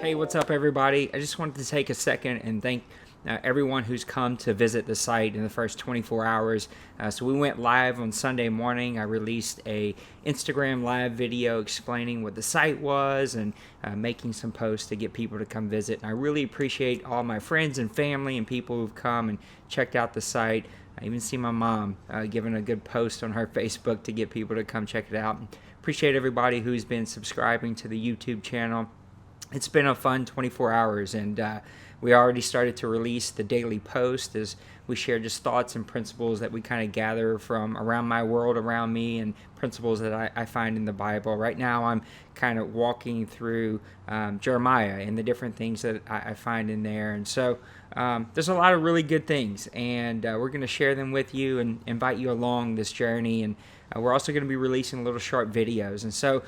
Hey, what's up, everybody? I just wanted to take a second and thank everyone who's come to visit the site in the first 24 hours. So we went live on Sunday morning. I released a Instagram live video explaining what the site was and making some posts to get people to come visit. And I really appreciate all my friends and family and people who've come and checked out the site. I even see my mom giving a good post on her Facebook to get people to come check it out. Appreciate everybody who's been subscribing to the YouTube channel. It's been a fun 24 hours, and we already started to release the daily post as we share just thoughts and principles that we kind of gather from around my world, around me, and principles that I find in the Bible. Right now, I'm kind of walking through Jeremiah and the different things that I find in there. And so there's a lot of really good things, and we're going to share them with you and invite you along this journey. And we're also going to be releasing little short videos. And so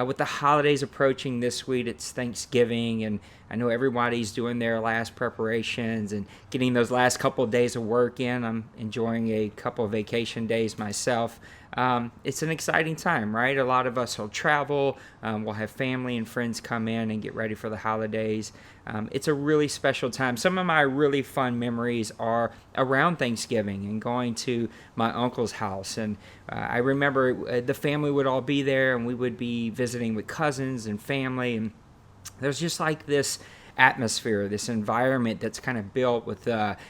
with the holidays approaching this week, it's Thanksgiving, and I know everybody's doing their last preparations and getting those last couple of days of work in. I'm enjoying a couple of vacation days myself. It's an exciting time, right? A lot of us will travel. We'll have family and friends come in and get ready for the holidays. It's a really special time. Some of my really fun memories are around Thanksgiving and going to my uncle's house. And I remember the family would all be there, and we would be visiting with cousins and family. And there's just like this atmosphere, this environment that's kind of built with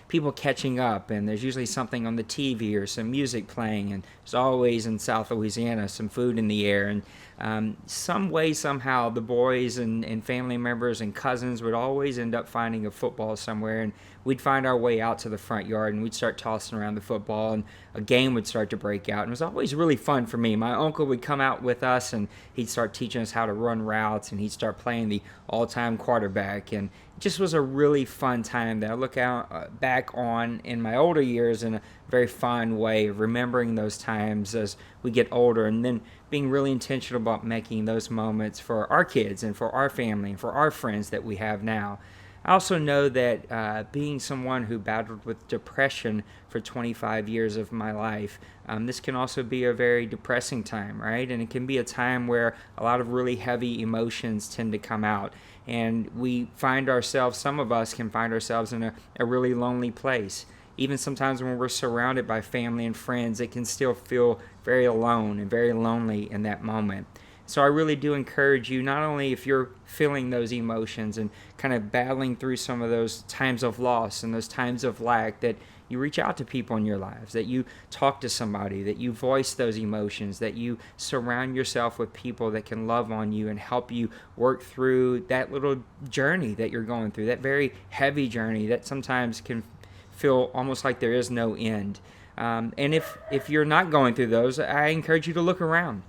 people catching up, and there's usually something on the TV or some music playing, and there's always in South Louisiana some food in the air, and some way, somehow, the boys and family members and cousins would always end up finding a football somewhere, and we'd find our way out to the front yard, and we'd start tossing around the football, and a game would start to break out. And it was always really fun for me. My uncle would come out with us, and he'd start teaching us how to run routes, and he'd start playing the all-time quarterback, and it just was a really fun time that I look out back on in my older years in a very fond way, remembering those times as we get older, and then being really intentional about making those moments for our kids and for our family and for our friends that we have now. I also know that being someone who battled with depression for 25 years of my life, this can also be a very depressing time, right? And it can be a time where a lot of really heavy emotions tend to come out. And we find ourselves, some of us can find ourselves in a really lonely place. Even sometimes when we're surrounded by family and friends, it can still feel very alone and very lonely in that moment. So I really do encourage you, not only if you're feeling those emotions and kind of battling through some of those times of loss and those times of lack, that you reach out to people in your lives, that you talk to somebody, that you voice those emotions, that you surround yourself with people that can love on you and help you work through that little journey that you're going through, that very heavy journey that sometimes can feel almost like there is no end. And if you're not going through those, I encourage you to look around.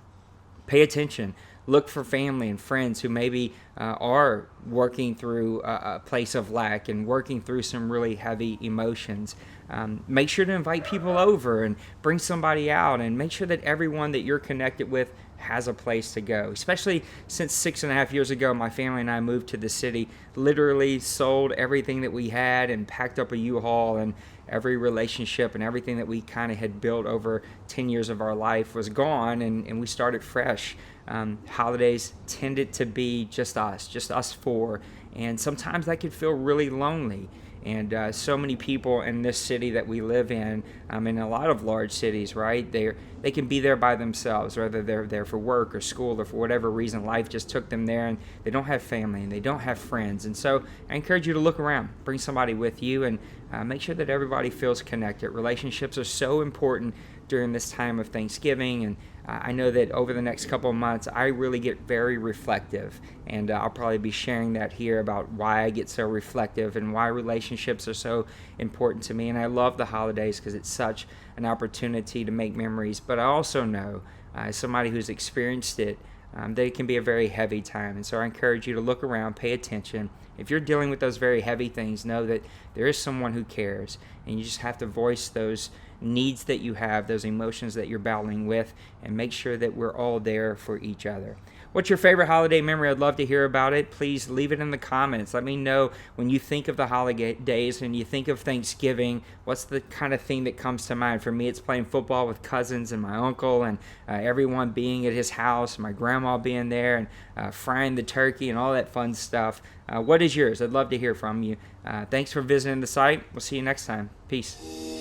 Pay attention. Look for family and friends who maybe are working through a place of lack and working through some really heavy emotions. Make sure to invite people over and bring somebody out, and make sure that everyone that you're connected with has a place to go. Especially since 6.5 years ago, my family and I moved to the city, literally sold everything that we had and packed up a U-Haul, and every relationship and everything that we kind of had built over 10 years of our life was gone, and we started fresh. Holidays tended to be just us four, and sometimes that could feel really lonely. And so many people in this city that we live in a lot of large cities, right? They can be there by themselves, whether they're there for work or school or for whatever reason life just took them there, and they don't have family and they don't have friends. And so I encourage you to look around, bring somebody with you, and make sure that everybody feels connected. Relationships are so important during this time of Thanksgiving, and I know that over the next couple of months I really get very reflective, and I'll probably be sharing that here about why I get so reflective and why relationships are so important to me. And I love the holidays because it's such an opportunity to make memories, but I also know as somebody who's experienced it, that it can be a very heavy time. And so I encourage you to look around, pay attention. If you're dealing with those very heavy things, know that there is someone who cares, and you just have to voice those needs that you have, those emotions that you're battling with, and make sure that we're all there for each other. What's your favorite holiday memory? I'd love to hear about it. Please leave it in the comments. Let me know when you think of the holidays and you think of Thanksgiving, what's the kind of thing that comes to mind? For me, it's playing football with cousins and my uncle and everyone being at his house, my grandma being there, and frying the turkey and all that fun stuff. What is yours? I'd love to hear from you. Thanks for visiting the site. We'll see you next time. Peace.